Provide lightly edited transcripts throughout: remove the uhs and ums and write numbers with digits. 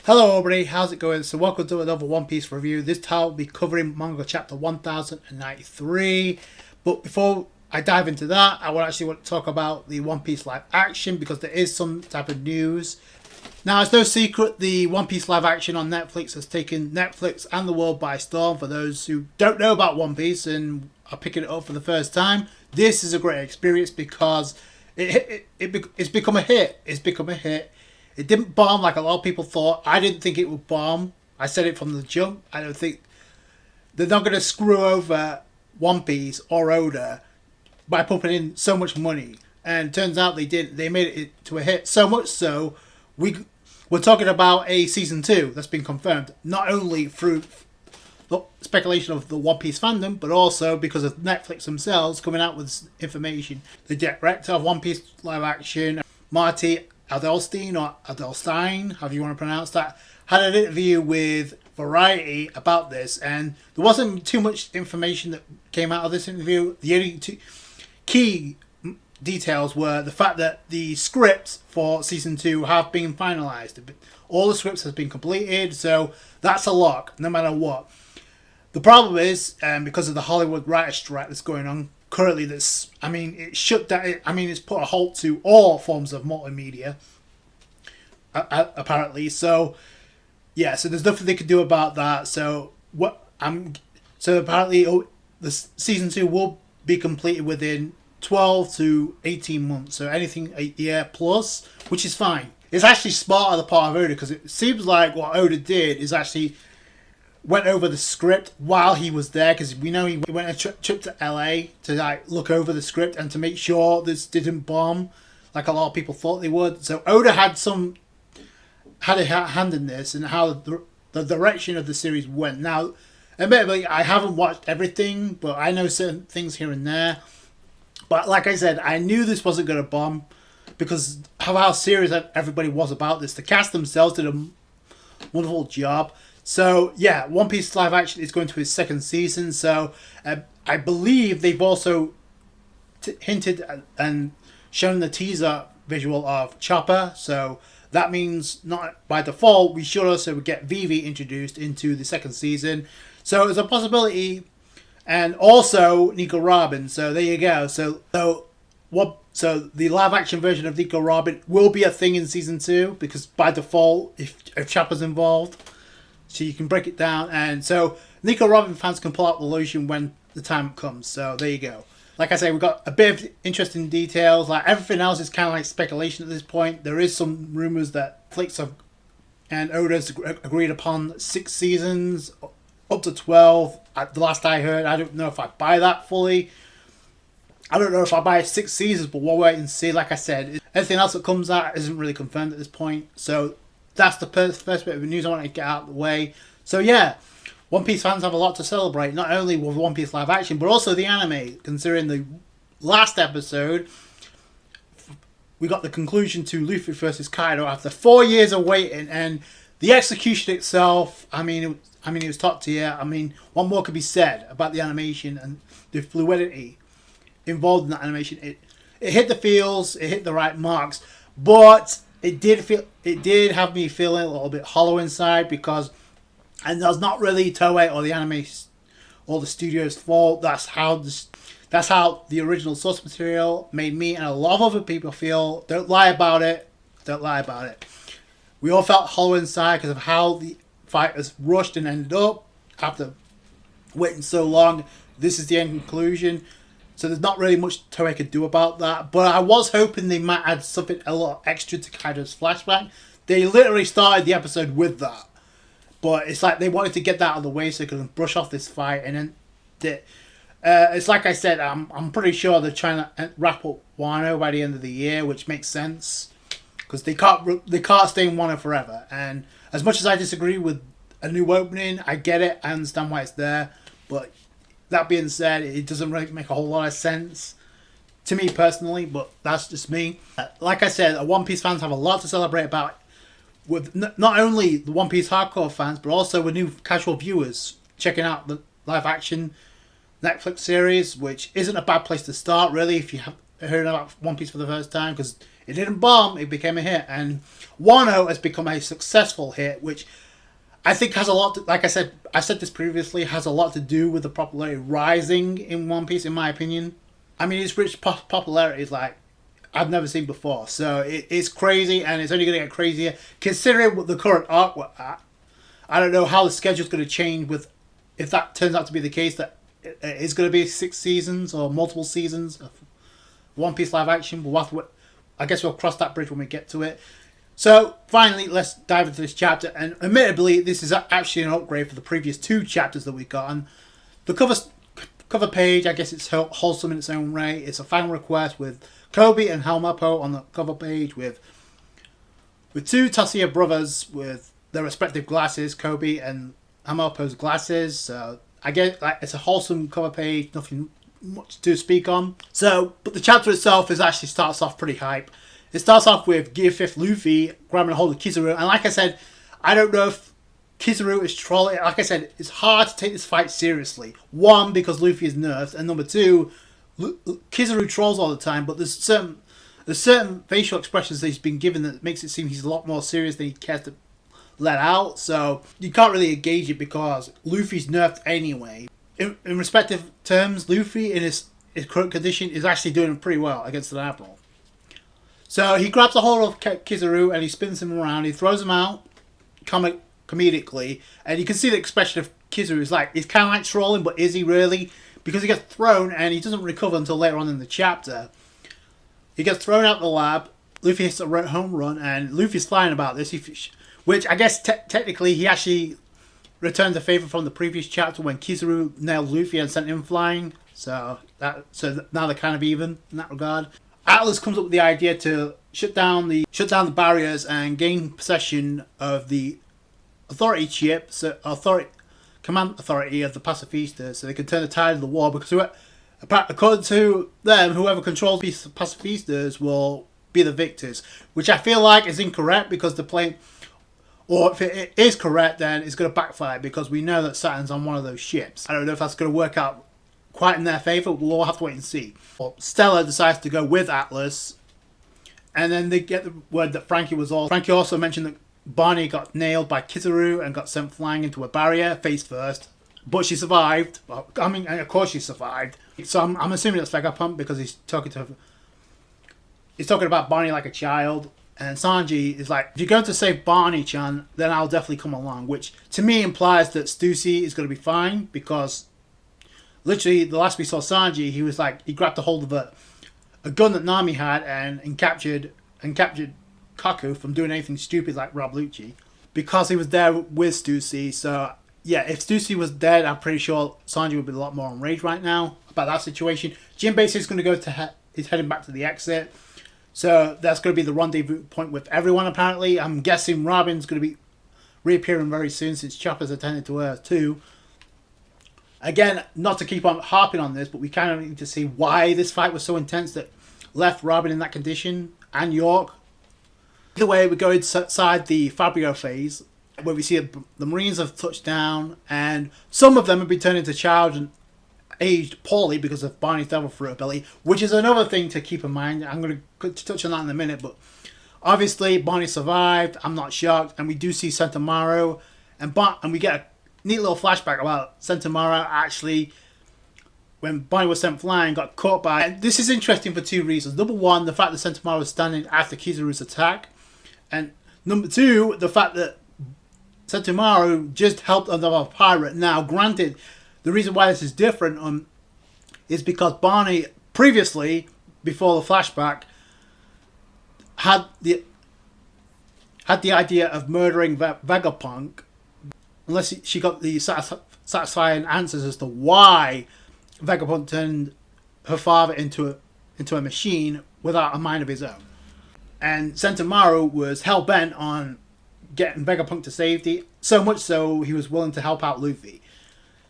Hello everybody, how's it going? So welcome to another One Piece review. This time I'll be covering manga chapter 1093. But before I dive into that, I want to talk about the One Piece live action because there is some type of news. Now, it's no secret the One Piece live action on Netflix has taken Netflix and the world by storm. For those who don't know about One Piece and are picking it up for the first time, this is a great experience because it's become a hit. It's become a hit. It didn't bomb like a lot of people thought. I didn't think it would bomb. I said it from the jump. I don't think they're not going to screw over One Piece or Oda by pumping in so much money. And it turns out they did. They made it to a hit. So much so, we're talking about a season 2 that's been confirmed. Not only through the speculation of the One Piece fandom, but also because of Netflix themselves coming out with this information. The director of One Piece live action, Marty Adelstein or Adelstein, however you want to pronounce that, had an interview with Variety about this, and there wasn't too much information that came out of this interview. The only two key details were the fact that the scripts for season 2 have been finalized. All the scripts have been completed, so that's a lock, no matter what. The problem is, because of the Hollywood writer strike that's going on currently, it shut down. It's put a halt to all forms of multimedia, apparently. So, yeah. So there's nothing they could do about that. So apparently, the season 2 will be completed within 12 to 18 months. So anything a year plus, which is fine. It's actually smart on the part of Oda because it seems like what Oda did is actually went over the script while he was there, because we know he went a trip to LA to look over the script and to make sure this didn't bomb like a lot of people thought they would. So Oda had a hand in this and how the direction of the series went. Now, admittedly, I haven't watched everything, but I know certain things here and there. But like I said, I knew this wasn't going to bomb because of how serious everybody was about this. The cast themselves did a wonderful job. So, yeah, One Piece live action is going to its second season. So, I believe they've also hinted and shown the teaser visual of Chopper. So, that means not by default, we should also get Vivi introduced into the second season. So, it's a possibility. And also Nico Robin. So, there you go. So the live action version of Nico Robin will be a thing in season 2 because by default, if Chopper's involved. So you can break it down, and so Nico Robin fans can pull out the lotion when the time comes. So there you go. Like I say, we've got a bit of interesting details. Like everything else is kind of like speculation at this point. There is some rumors that Netflix and Oda's agreed upon 6 seasons, up to 12. At the last I heard, I don't know if I buy that fully. I don't know if I buy 6 seasons, but we'll wait and see. Like I said, anything else that comes out isn't really confirmed at this point. So that's the first bit of news I want to get out of the way. So yeah, One Piece fans have a lot to celebrate, not only with One Piece live action, but also the anime. Considering the last episode, we got the conclusion to Luffy versus Kaido after 4 years of waiting, and the execution itself, it was top tier. What more could be said about the animation and the fluidity involved in that animation? It hit the feels, it hit the right marks, but it did have me feeling a little bit hollow inside because, and that's not really Toei or the anime or the studio's fault. That's how the original source material made me and a lot of other people feel. Don't lie about it. Don't lie about it. We all felt hollow inside because of how the fight was rushed and ended up after waiting so long. This is the end conclusion. So there's not really much Toei could do about that. But I was hoping they might add something a lot extra to Kaido's flashback. They literally started the episode with that. But it's like they wanted to get that out of the way so they could brush off this fight. And then it's like I said, I'm pretty sure they're trying to wrap up Wano by the end of the year, which makes sense. Because they can't stay in Wano forever. And as much as I disagree with a new opening, I get it. I understand why it's there. But that being said, it doesn't really make a whole lot of sense to me personally, but that's just me. Like I said, One Piece fans have a lot to celebrate about, with not only the One Piece hardcore fans, but also with new casual viewers checking out the live action Netflix series, which isn't a bad place to start, really, if you have heard about One Piece for the first time, because It didn't bomb, it became a hit. And Wano has become a successful hit, which I think has a lot to, like I said this previously, has a lot to do with the popularity rising in One Piece, in my opinion. I mean, its rich popularity is like I've never seen before. So it's crazy, and it's only going to get crazier considering what the current arc we're at. I don't know how the schedule's going to change with if that turns out to be the case, that it's going to be 6 seasons or multiple seasons of One Piece live action. I guess we'll cross that bridge when we get to it. So finally, let's dive into this chapter. And admittedly, this is actually an upgrade for the previous 2 chapters that we've gotten. The cover page, I guess it's wholesome in its own way. It's a final request with Kobe and Helmeppo on the cover page with 2 Tasia brothers with their respective glasses, Kobe and Helmeppo's glasses. So I guess like, it's a wholesome cover page, nothing much to speak on. So, but the chapter itself actually starts off pretty hype. It starts off with Gear 5th Luffy grabbing a hold of Kizaru, and like I said, I don't know if Kizaru is trolling. Like I said, it's hard to take this fight seriously. 1, because Luffy is nerfed, and number 2, Kizaru trolls all the time, but there's certain facial expressions that he's been given that makes it seem he's a lot more serious than he cares to let out, so you can't really engage it because Luffy's nerfed anyway. In respective terms, Luffy in his current condition is actually doing pretty well against the Admiral. So he grabs a hold of Kizaru and he spins him around. He throws him out comedically. And you can see the expression of Kizaru is like, he's kind of like trolling, but is he really? Because he gets thrown and he doesn't recover until later on in the chapter. He gets thrown out the lab. Luffy hits a home run and Luffy's flying about this. Which I guess technically he actually returned the favour from the previous chapter when Kizaru nailed Luffy and sent him flying. So now they're kind of even in that regard. Atlas comes up with the idea to shut down the barriers and gain possession of the authority chip, command authority of the pacifistas, so they can turn the tide of the war. Because according to them, whoever controls these pacifistas will be the victors, which I feel like is incorrect because they're playing. Or if it is correct, then it's going to backfire because we know that Saturn's on one of those ships. I don't know if that's going to work out quite in their favour. We'll all have to wait and see. Well, Stella decides to go with Atlas, and then they get the word that Frankie also mentioned that Barney got nailed by Kizaru and got sent flying into a barrier face first, but she survived. Well, I mean, of course she survived. So I'm assuming that's Vegapunk because he's talking about Barney like a child. And Sanji is like, if you're going to save Barney-chan, then I'll definitely come along. Which, to me, implies that Stussy is going to be fine. Because, literally, the last we saw Sanji, he was like, he grabbed a hold of a gun that Nami had and captured Kaku from doing anything stupid like rob Lucci. Because he was there with Stussy. So, yeah, if Stussy was dead, I'm pretty sure Sanji would be a lot more enraged right now about that situation. Jinbei is going to go he's heading back to the exit. So that's going to be the rendezvous point with everyone, apparently. I'm guessing Robin's going to be reappearing very soon since Chopper's attended to her too. Again, not to keep on harping on this, but we kind of need to see why this fight was so intense that left Robin in that condition, and York. Either way, we go inside the Fabio phase, where we see the Marines have touched down, and some of them have been turned into child and aged poorly because of Barney's devil fruit ability, which is another thing to keep in mind. I'm going to touch on that in a minute, but obviously Barney survived. I'm not shocked, and we do see Sentomaru, and we get a neat little flashback about Sentomaru actually, when Barney was sent flying, got caught by. And this is interesting for 2 reasons. Number 1, the fact that Sentomaru was standing after Kizaru's attack, and number 2, the fact that Sentomaru just helped another pirate. Now, granted, the reason why this is different is because Barney previously, before the flashback, had the idea of murdering Vegapunk, unless she got the satisfying answers as to why Vegapunk turned her father into a machine without a mind of his own. And Sentomaru was hell-bent on getting Vegapunk to safety, so much so he was willing to help out Luffy.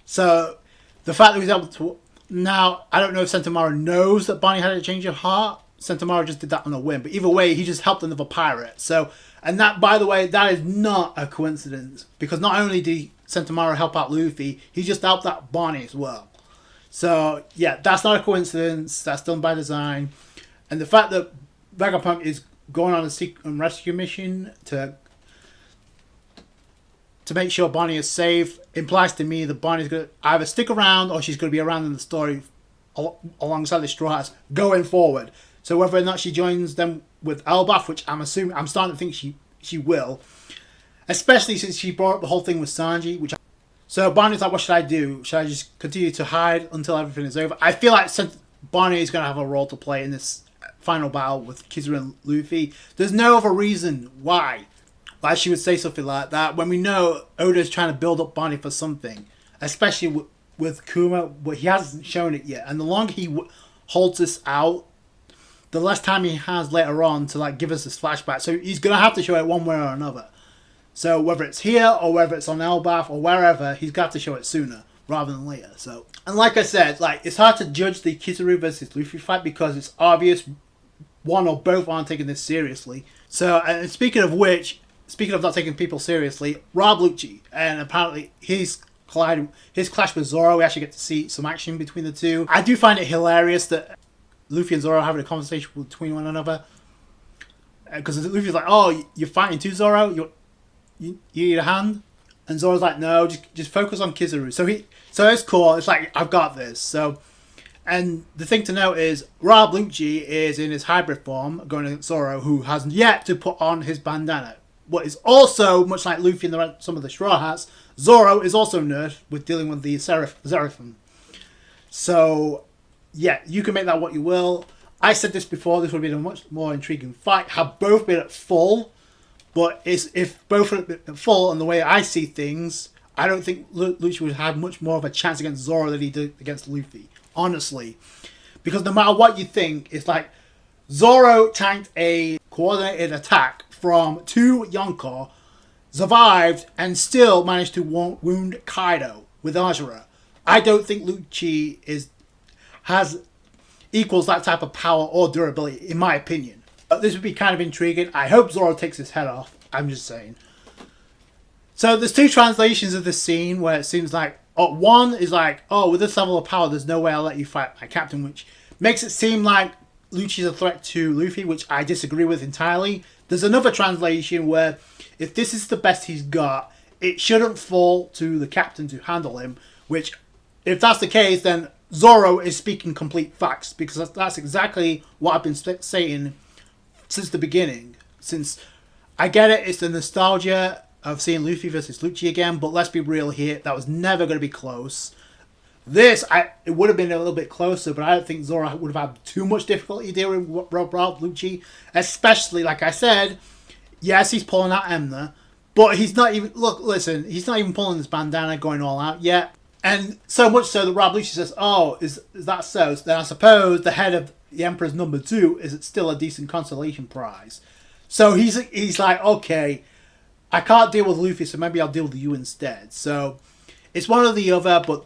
So, the fact that he was able to... Now, I don't know if Sentomaru knows that Barney had a change of heart. Sentomaru just did that on a whim. But either way, he just helped another pirate. So, and that, by the way, that is not a coincidence. Because not only did Sentomaru help out Luffy, he just helped out Barney as well. So, yeah, that's not a coincidence. That's done by design. And the fact that Vegapunk is going on a secret rescue mission to make sure Bonnie is safe implies to me that Bonnie's going to either stick around or she's going to be around in the story alongside the Straw Hats going forward. So whether or not she joins them with Elbaf, which I'm starting to think she will, especially since she brought up the whole thing with Sanji. So Bonnie's like, what should I do? Should I just continue to hide until everything is over? I feel like since Bonnie is going to have a role to play in this final battle with Kizaru and Luffy, there's no other reason why she would say something like that when we know Oda is trying to build up Bonnie for something, especially with Kuma, but he hasn't shown it yet. And the longer he holds this out, the less time he has later on to like give us this flashback. So he's gonna have to show it one way or another. So whether it's here or whether it's on Elbaf or wherever, he's got to show it sooner rather than later. So, and like I said, like it's hard to judge the Kizaru versus Luffy fight because it's obvious one or both aren't taking this seriously. So, and speaking of not taking people seriously, Rob Lucci, and apparently his clash with Zoro, we actually get to see some action between the two. I do find it hilarious that Luffy and Zoro are having a conversation between one another. Because Luffy's like, oh, you're fighting too, Zoro? You need a hand? And Zoro's like, no, just focus on Kizaru. So it's cool. It's like, I've got this. So, and the thing to note is, Rob Lucci is in his hybrid form, going against Zoro, who has yet to put on his bandana. What is also, much like Luffy and some of the Straw Hats, Zoro is also nerfed with dealing with the Seraphim. So, yeah, you can make that what you will. I said this before, this would have been a much more intriguing fight. Have both been at full, but if both are at full, and the way I see things, I don't think Lucci would have much more of a chance against Zoro than he did against Luffy, honestly. Because no matter what you think, it's like Zoro tanked a coordinated attack from 2 Yonko, survived, and still managed to wound Kaido with Ajura. I don't think Lucci equals that type of power or durability, in my opinion. But this would be kind of intriguing. I hope Zoro takes his head off. I'm just saying. So there's 2 translations of this scene where it seems like, one is like, oh, with this level of power, there's no way I'll let you fight my captain, which makes it seem like Lucci's a threat to Luffy, which I disagree with entirely. There's another translation where if this is the best he's got, it shouldn't fall to the captain to handle him, which, if that's the case, then Zoro is speaking complete facts, because that's exactly what I've been saying since the beginning. Since I get it, it's the nostalgia of seeing Luffy versus Lucci again, but let's be real here, that was never going to be close. It would have been a little bit closer, but I don't think Zoro would have had too much difficulty dealing with Rob Lucci, especially, like I said, yes, he's pulling out Emna, but he's not even, he's not even pulling this bandana going all out yet. And so much so that Rob Lucci says, oh, is that so? Then I suppose the head of the Emperor's number 2 is still a decent consolation prize. So he's like, okay, I can't deal with Luffy, so maybe I'll deal with you instead. So it's one or the other, but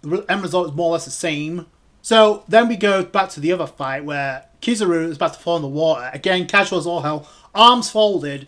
the end result is more or less the same. So then we go back to the other fight where Kizaru is about to fall in the water. Again, casual as all hell, arms folded,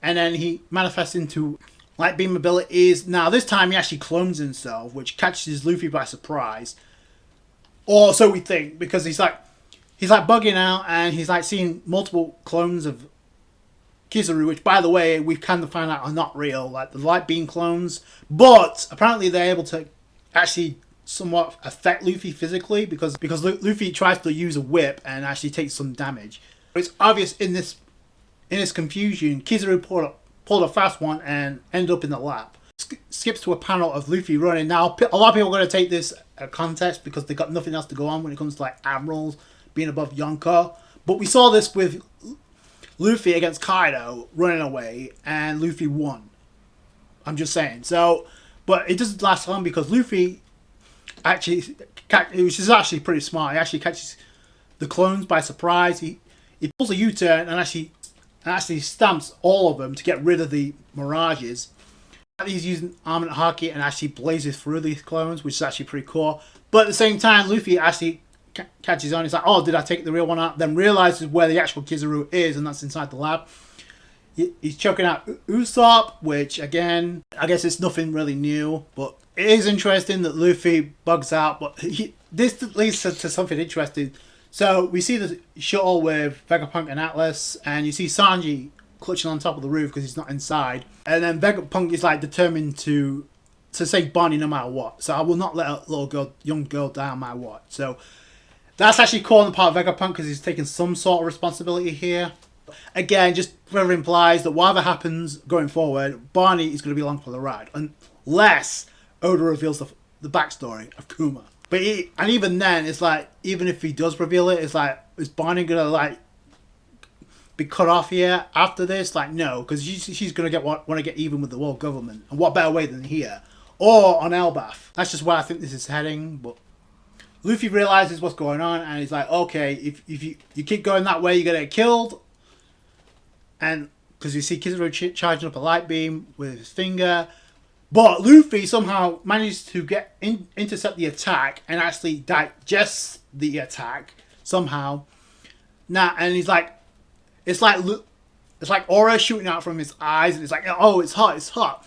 and then he manifests into light beam abilities. Now this time he actually clones himself, which catches Luffy by surprise. Or so we think, because he's like bugging out and he's like seeing multiple clones of Kizaru, which by the way we've kind of found out are not real, like the light beam clones. But apparently they're able to actually somewhat affect Luffy physically because Luffy tries to use a whip and actually takes some damage. It's obvious in this confusion, Kizaru pulled a fast one and ended up in the lap. Skips to a panel of Luffy running. Now, a lot of people are going to take this context because they've got nothing else to go on when it comes to like admirals being above Yonko. But we saw this with Luffy against Kaido running away, and Luffy won. I'm just saying. So, but it doesn't last long because Luffy which is actually pretty smart. He actually catches the clones by surprise. He pulls a U-turn and actually stamps all of them to get rid of the mirages. He's using Armament Haki and actually blazes through these clones, which is actually pretty cool. But at the same time, Luffy actually catches on. He's like, oh, did I take the real one out? Then realizes where the actual Kizaru is, and that's inside the lab. He's choking out Usopp, which, again, I guess it's nothing really new. But it is interesting that Luffy bugs out. But this leads to something interesting. So we see the shuttle with Vegapunk and Atlas, and you see Sanji clutching on top of the roof because he's not inside. And then Vegapunk is like determined to save Bonnie no matter what. So I will not let a young girl down no matter what. So that's actually calling part of Vegapunk because he's taking some sort of responsibility here. Again, just further implies that whatever happens going forward, Barney is going to be along for the ride. Unless Oda reveals the backstory of Kuma. But and even then, it's like, even if he does reveal it, it's like, is Barney going to like be cut off here after this? Like, no, because she's going to want to get even with the world government. And what better way than here? Or on Elbaf. That's just where I think this is heading. But Luffy realizes what's going on, and he's like, okay, if you keep going that way, you're going to get killed. And because you see Kizaru charging up a light beam with his finger. But Luffy somehow manages to intercept the attack and actually digest the attack somehow. And he's like, it's like aura shooting out from his eyes, and it's like, oh, it's hot.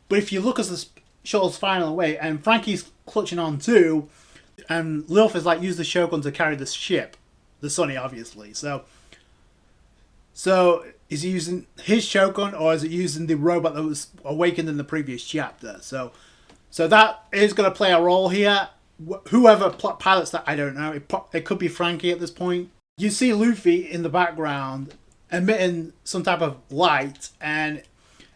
But if you look as the shuttle's flying away, and Frankie's clutching on too, and Luffy's like used the Shogun to carry the ship, the Sunny, obviously. So is he using his Shogun, or is it using the robot that was awakened in the previous chapter? So that is going to play a role here. Whoever pilots that, I don't know. It could be Frankie at this point. You see Luffy in the background emitting some type of light, and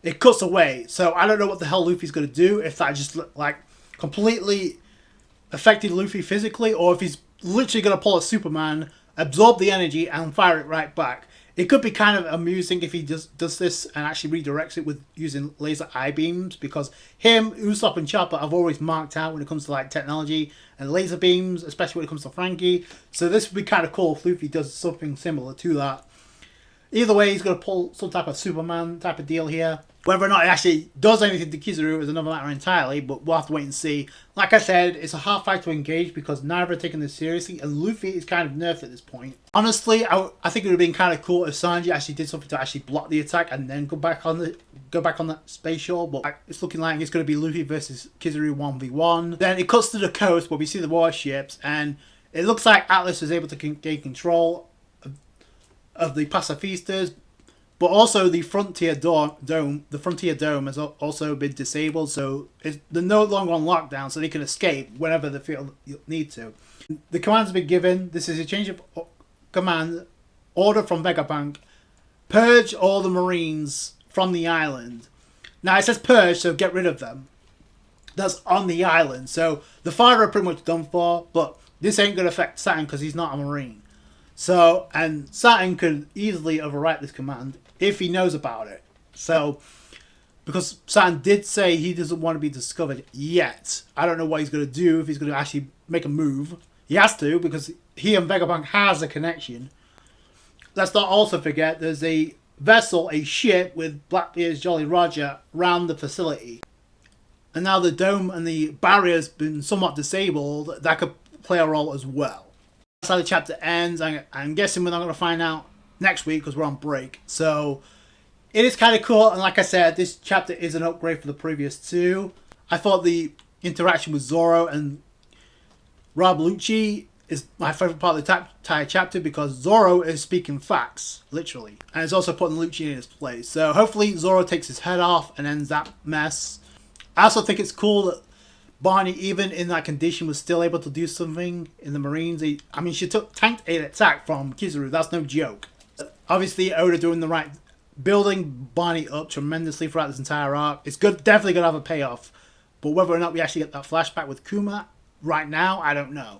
it cuts away. So I don't know what the hell Luffy's going to do, if that just like completely affected Luffy physically, or if he's literally going to pull a Superman, absorb the energy, and fire it right back. It could be kind of amusing if he does this and actually redirects it with using laser eye beams, because him, Usopp, and Chopper have always marked out when it comes to like technology and laser beams, especially when it comes to Frankie. So this would be kind of cool if Luffy does something similar to that. Either way, he's going to pull some type of Superman type of deal here. Whether or not it actually does anything to Kizaru is another matter entirely, but we'll have to wait and see. Like I said, it's a hard fight to engage because neither are taking this seriously, and Luffy is kind of nerfed at this point. Honestly, I think it would have been kind of cool if Sanji actually did something to actually block the attack and then go back on that space shuttle, but it's looking like it's going to be Luffy versus Kizaru 1v1. Then it cuts to the coast where we see the warships, and it looks like Atlas is able to gain control of the pacifistas, but also the Frontier Dome. The Frontier Dome has also been disabled, so they're no longer on lockdown, so they can escape whenever they feel need to. The commands have been given. This is a change of command order from Vegapunk. Purge all the Marines from the island. Now it says purge, so get rid of them. That's on the island. So the fire are pretty much done for, but this ain't going to affect Saturn because he's not a Marine. So, and Saturn could easily overwrite this command if he knows about it. So, because Saturn did say he doesn't want to be discovered yet. I don't know what he's going to do, if he's going to actually make a move. He has to, because he and Vegapunk has a connection. Let's not also forget there's a vessel, a ship with Blackbeard's Jolly Roger around the facility. And now the dome and the barrier's been somewhat disabled. That could play a role as well. That's how the chapter ends. I'm guessing we're not going to find out next week because we're on break. So it is kind of cool. And like I said, this chapter is an upgrade for the previous two. I thought the interaction with Zoro and Rob Lucci is my favourite part of the entire chapter, because Zoro is speaking facts, literally. And it's also putting Lucci in his place. So hopefully Zoro takes his head off and ends that mess. I also think it's cool that Barney, even in that condition, was still able to do something in the Marines. I mean, she tanked an attack from Kizaru. That's no joke. Obviously, Oda doing the right, building Barney up tremendously throughout this entire arc. It's definitely going to have a payoff. But whether or not we actually get that flashback with Kuma right now, I don't know.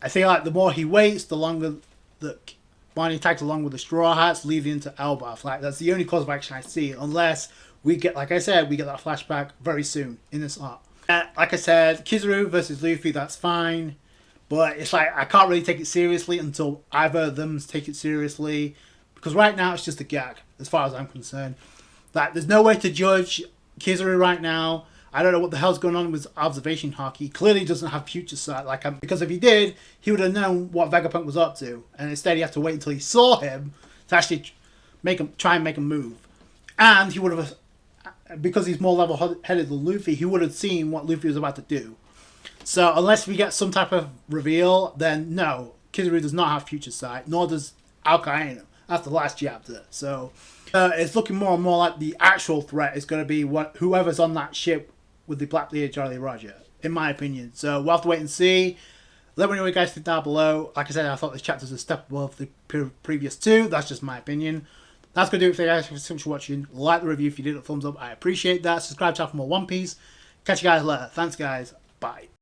I feel like the more he waits, the longer that Barney tags along with the Straw Hats, leading into Elbaf. Like, that's the only course of action I see, unless we get, like I said, we get that flashback very soon in this arc. Like I said, Kizaru versus Luffy, that's fine. But it's like, I can't really take it seriously until either of them take it seriously. Because right now, it's just a gag, as far as I'm concerned. Like, there's no way to judge Kizaru right now. I don't know what the hell's going on with observation haki. He clearly doesn't have future sight. Because if he did, he would have known what Vegapunk was up to. And instead, he had to wait until he saw him to actually try and make him move. And he would have, because he's more level-headed than Luffy, he would have seen what Luffy was about to do. So unless we get some type of reveal, then no. Kizaru does not have future sight, nor does Alcaino. That's the last chapter. So it's looking more and more like the actual threat is going to be whoever's on that ship with the Black-bearded Jolly Roger, in my opinion. So we'll have to wait and see. Let me know what you guys think down below. Like I said, I thought this chapter was a step above the previous two. That's just my opinion. That's going to do it for you guys. Thanks so much for watching. Like the review if you did, a thumbs up. I appreciate that. Subscribe to for more One Piece. Catch you guys later. Thanks, guys. Bye.